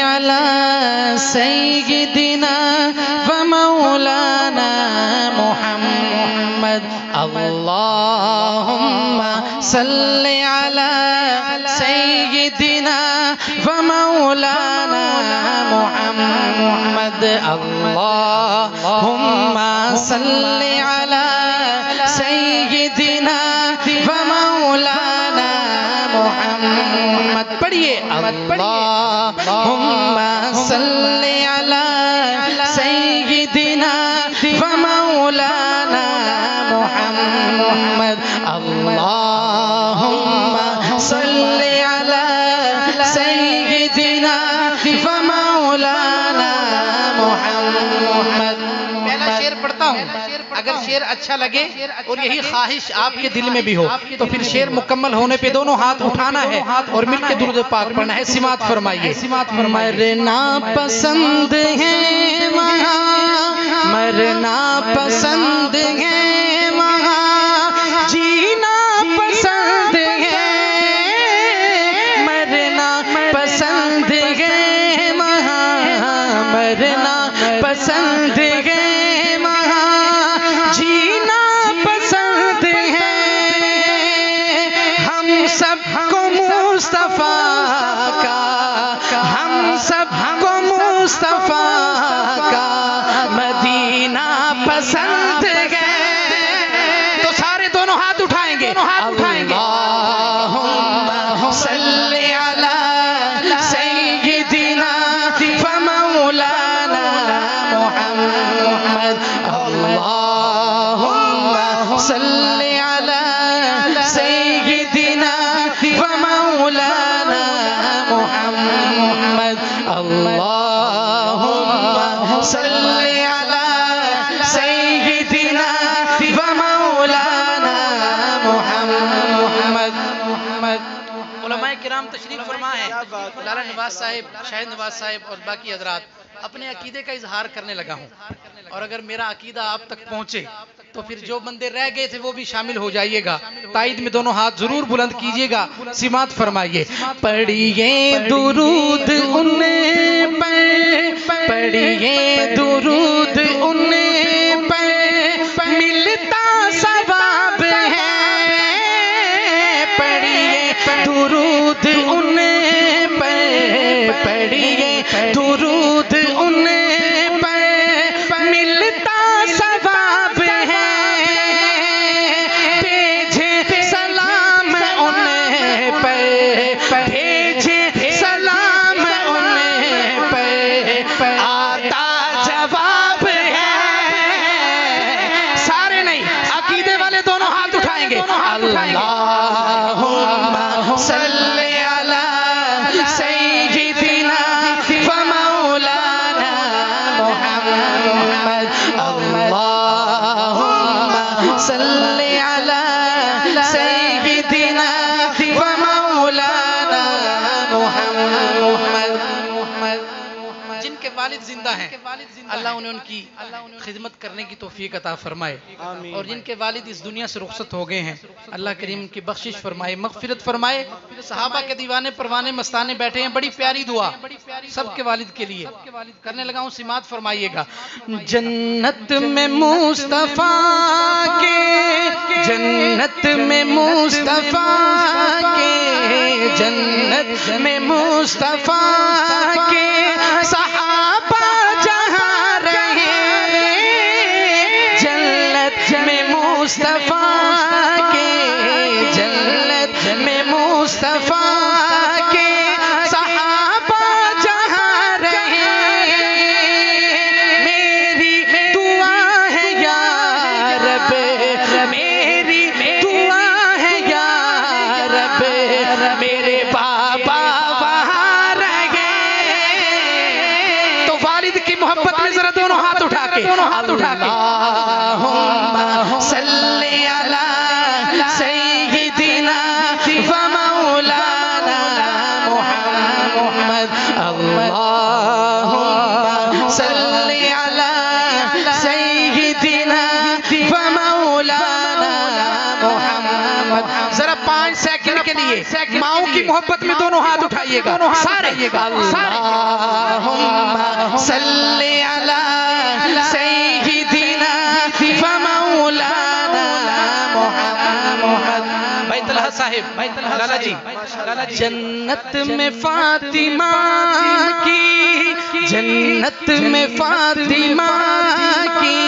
अला सय्यिदिना व मौलाना मुहम्मद। अल्लाहुम्मा सल्लि अला सय्यिदिना व मौलाना मुहम्मद। अल्लाहुम्मा सल्लि अला सय्यिदिना व मौलाना मुहम्मद। पढ़िए अल्लाहुम्मा सल्लि अला सय्यिदिना व मौलाना मुहम्मद। अल्लाहुम्मा सल्लि अला सय्यिदिना व मौलाना मुहम्मद। पहला शेर पढ़ता हूँ, अगर शेर अच्छा लगे और यही ख्वाहिश आपके दिल में भी हो तो फिर शेर मुकम्मल होने पे दोनों हाथ उठाना है और मिलकर दुरूद पाक पढ़ना है। सिमात फरमाइए। मरना पसंद है वहाँ, मरना पसंद है वहाँ, जीना पसंद है, मरना पसंद है वहाँ, मरना पसंद है, सबको मुस्तफा का, हम सबको मुस्तफा का मदीना पसंद है। तो सारे दोनों हाथ उठाएंगे, अल्लाहुम्मा सल्लि अला सय्यिदिना व मौलाना मुहम्मद। अल्लाहुम्मा सल्लि अला सय्यिदिना व मौलाना मुहम्मद। अल्लाहुम्मा सल्लि अला सय्यिदिना व मौलाना मुहम्मद। उलमाए किराम तशरीफ फरमा है, लाला नवाज साहिब, शाहिद नवाज साहिब और बाकी हजरात, अपने अकीदे का इजहार करने लगा हूँ और अगर मेरा अकीदा आप तक पहुँचे तो फिर जो बंदे रह गए थे वो भी शामिल हो जाइएगा। ताईद में दोनों हाथ जरूर बुलंद कीजिएगा। सिमात फरमाइए। पढ़िए दुरूद उन्ने पर, पढ़िए दुरूद उन्ने पर, मिलता सवाब है। पढ़िए दुरूद उन्ने पर, पढ़िए दुरूद उन्ने पर, मिलता सवाब है। आता जवाब है। सारे नहीं, अकीदे वाले दोनों हाथ उठाएंगे। अल्लाहुम्मा सल्लि अला सय्यिदिना व मौलाना मुहम्मद। अल्लाहुम्मा सल्लि अला सय्यिदिना व मौलाना मुहम्मद। जिनके वालिद जिंदा हैं अल्लाह उन्हें उनकी खिदमत करने की तौफीक अता फरमाए और जिनके वालिद इस दुनिया से रुखसत हो गए हैं अल्लाह करीम की बख्शिश फरमाए, मगफिरत फरमाए। सहाबा के दीवाने परवाने मस्ताने बैठे हैं, बड़ी प्यारी दुआ सबके वालिद के लिए करने लगा हूँ। सिमात फरमाइएगा। जन्नत में मुस्तफा के, जन्नत में मुस्तफा के, जन्नत में मुस्तफा के सहाबा जहाँ रहे, जन्नत में मुस्तफा के, जन्नत में मुस्तफा के सहाबा जहाँ रहे। मेरी दुआ है या रब, मेरी दुआ है या रब, मेरे बाबा वहाँ रहे। तो वालिद की मोहब्बत में जरा दोनों हाथ उठा के, अल्लाहुम्मा सल्लि अला सय्यिदिना व मौलाना मुहम्मद। अल्लाहुम्मा सल्लि अला सय्यिदिना व मौलाना मुहम्मद। जरा 5 सेकंड के लिए माओ की मोहब्बत में दोनों हाथ उठाइएगा सारे। सल्ले अला सय्यिदिना व मौलाना मुहम्मद। भाई तलहा साहिब, लाला जी, जन्नत में फातिमा की, जन्नत में फातिमा की,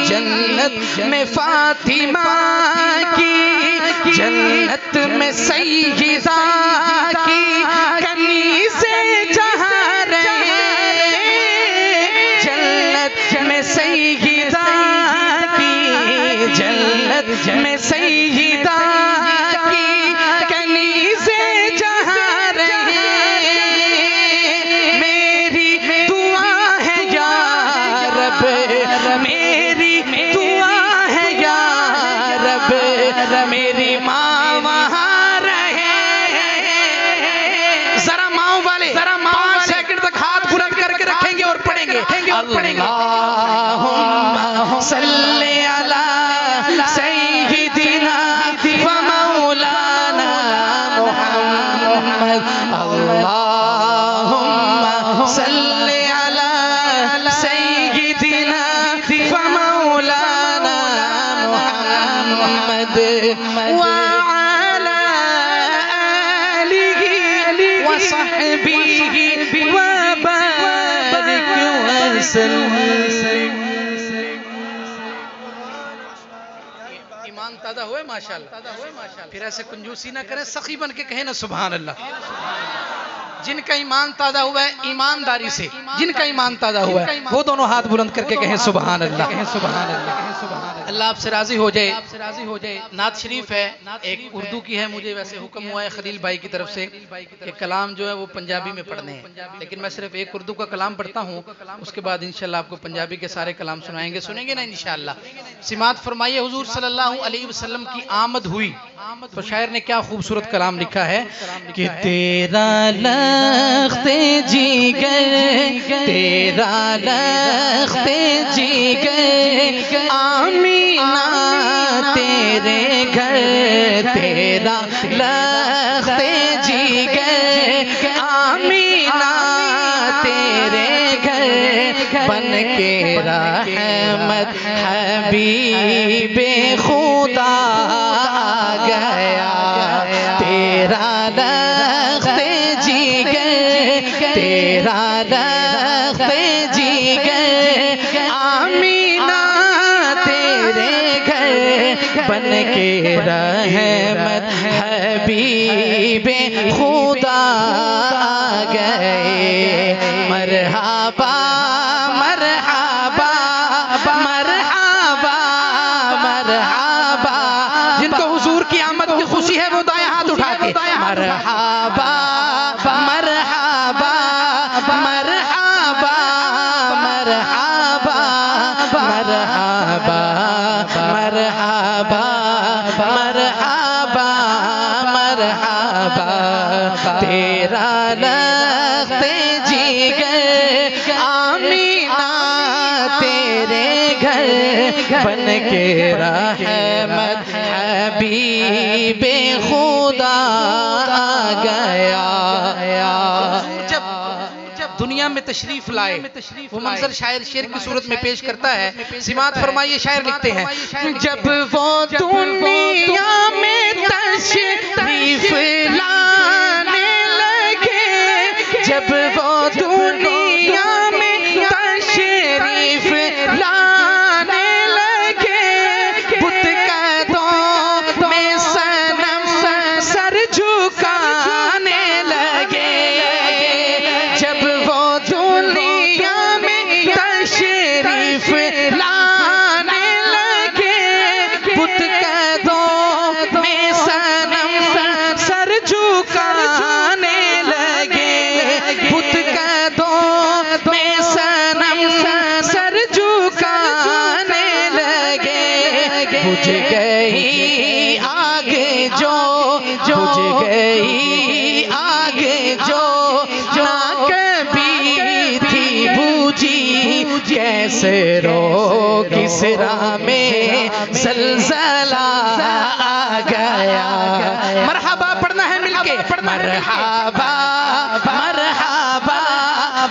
जन्नत में फातिमा की, जन्नत में सय्यिदा की कनीज़े जहाँ रहे, जन्नत में सय्यिदा की, जन्नत में सय्यिदा की कनीज़े जहाँ रहे। मेरी दुआ है या रब, मेरी दुआ है या रब, मेरी माँ वहाँ रहे। जरा माँ वाले 5 सेकंड तक हाथ बुलंद करके रखेंगे और पढ़ेंगे अल्लाहुम्मा सल्ले अला सय्यिदिना व मौलाना मुहम्मद। अल्लाहुम्मा सल्ले अला सय्यिदिना व मौलाना मुहम्मद व अला आलिहि व सहबिहि व बारिक वसल्लम। ईमान ताज़ा हुए माशाअल्लाह। फिर ऐसे कंजूसी ना करें, सखी बन के कहें ना सुभान अल्लाह। जिनका ईमान ताज़ा हुआ है ईमानदारी से, जिनका ईमान ताज़ा हुआ है वो दोनों हाथ बुलंद करके कहें सुभान अल्लाह। अल्लाह आपसे राजी हो जाए। नात शरीफ है, एक उर्दू की है, मुझे वैसे हुक्म हुआ है खलील भाई की तरफ से कि कलाम जो है वो पंजाबी में पढ़ने हैं, लेकिन मैं सिर्फ एक उर्दू का कलाम पढ़ता हूँ, उसके बाद इंशाल्लाह आपको पंजाबी के सारे कलाम सुनाएंगे। सुनेंगे ना इंशाल्लाह। सिमात फरमाइए हुजूर सल्लल्लाहु अलैहि वसल्लम की आमद हुई तो शायर ने क्या खूबसूरत कलाम लिखा है कि तेरा लख्ते जिगर, तेरा लख्ते जिगर आमीना तेरे घर, तेरा लख्ते जिगर आमीना तेरे घर बन के रहमत हबीबे खुदा आ गया। तेरा लख्ते जिगर, तेरा लख्ते जिगर आमीना तेरे घर बन के रहमत हबीबे खुदा आ गए। मरहबा मरहबा मरहबा मरहबा। जिनको हुजूर की आमद की खुशी है वो दाएं हाथ उठा के मरहबा मरहबा मरहबा मरहबा मरहबा मरहबा मरहबा मरहबा। तेरा लख्ते जिगर आमीना तेरे घर बन के रहमत हबीबे खुदा आ गया। जब दुनिया में तशरीफ लाए वो मंजर शायर शेर की सूरत में पेश करता है। सिमात फरमाइए, शायर लिखते हैं जब वो दुनिया में तशरीफ लाने लगे, जब वो दुनिया में तशरीफ लाने लगे, बुत कदों में सनम सर झुकाने लगे। जब वो दुनिया में तशरीफ लाने लगे, बुत कदों में सनम सर झुकाने लगे, बुत कदों में सनम सर झुकाने लगे। बुझ गई आग जो, बुझ गई आग जो ना कभी थी बूझी, कैसे रो किसरा में ज़लज़ला आ गया। मरहबा पढ़ना है मिलके, मरहबा मरहबा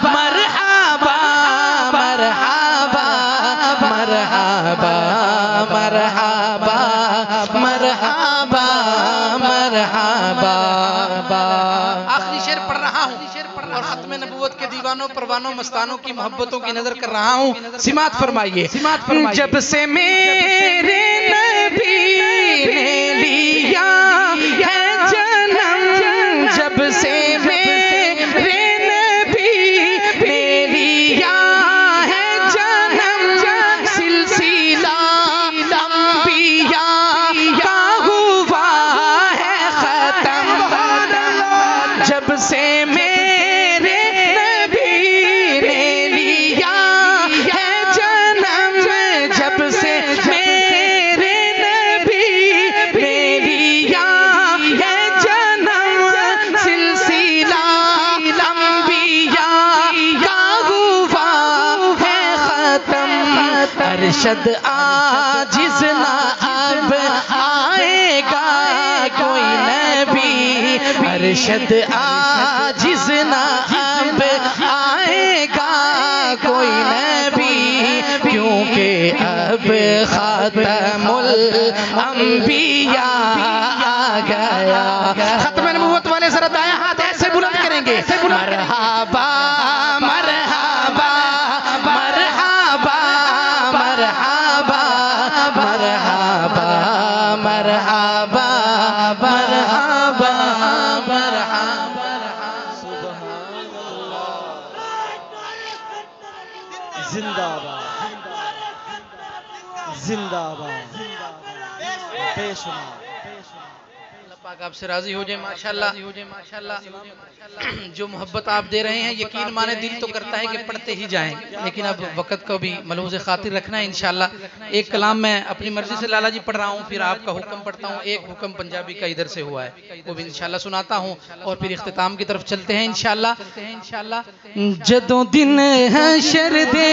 मरहबा खत्म नबूवत के दीवानों परवानों मस्तानों की मोहब्बतों की नजर कर रहा हूँ। सिमात फरमाइए। जब से मेरे नबी ने लिया है जन्म, जब से मेरे नबी ने लिया है जन्म, सिलसिला अंबिया का हुआ है खत्म। जब से मेरे नबी ने लिया है जन्म, जब से मेरे नबी ने लिया है जन्म, सिलसिला अंबिया का हुआ है खत्म। अरशद आजिज़ ना अब आएगा कोई नबी, अरशद आजिज़ ना अब आएगा कोई नबी, क्योंकि अब खातमुल अंबिया आ गया। खत्म नबूवत वाले जरा दायां हाथ ऐसे बुलंद करेंगे, मरहबा मरहबा मरहबा मरहबा मरहबा मरहबा मरहबा मरहबा। जिंदाबाद जिंदाबाद बेशुमार। पाक आपसे राजी हो जाए माशाल्लाह। जो मोहब्बत आप दे रहे हैं यकीन माने दिल तो करता है कि पढ़ते ही जाएं, लेकिन अब वक़्त को भी मलहूज़ खातिर रखना है इंशाल्लाह। एक कलाम मैं अपनी मर्जी से लाला जी पढ़ रहा हूँ, फिर आपका हुक्म पढ़ता हूँ। एक हुक्म पंजाबी का इधर से हुआ है वो भी इंशाल्लाह सुनाता हूँ और फिर इख्तिताम की तरफ चलते हैं इंशाल्लाह। जदों दिन हशर दे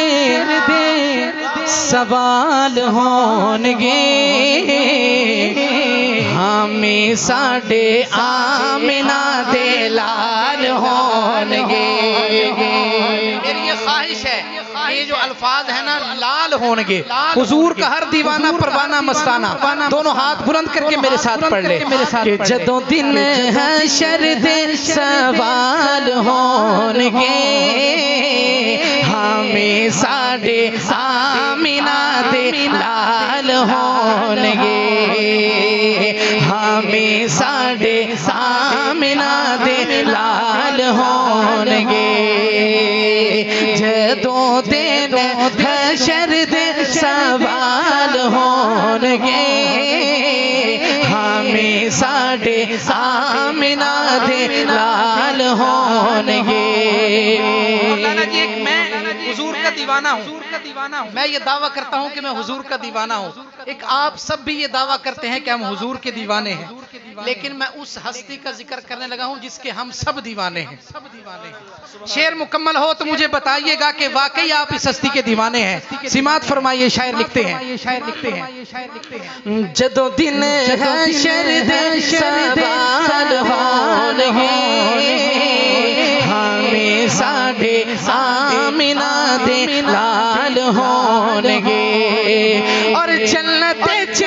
सवाल होंगे, हमें साडे आमिना दे लाल होंगे। मेरी ये ख्वाहिश है, ये जो अल्फाज है ना लाल होंगे, हुजूर का हर दीवाना परवाना मस्ताना दोनों हाथ बुलंद करके मेरे साथ पढ़ ले। कि जदों दिन हशर दे सवाल होंगे, हमें साडे आमिना दे लाल होंगे, हमें साडे आमिना दे लाल होंगे। जदों दिन हशर दे सवाल होंगे, हमें साडे आमिना दे लाल होंगे। मौलाना जी मैं हुजूर का दीवाना हूँ, मैं ये दावा करता हूँ कि मैं हुजूर का दीवाना हूँ। एक आप सब भी ये दावा करते हैं कि हम हुजूर के दीवाने हैं, लेकिन मैं उस हस्ती का जिक्र करने लगा हूँ जिसके हम सब दीवाने हैं। शेर मुकम्मल हो तो मुझे बताइएगा कि वाकई आप इस हस्ती के दीवाने हैं। सिमात फरमाइए। शायर लिखते हैं जदों दिन हशर दे सवाल होंगे, हमें साडे आमिना दे लाल होंगे। और जन्नत च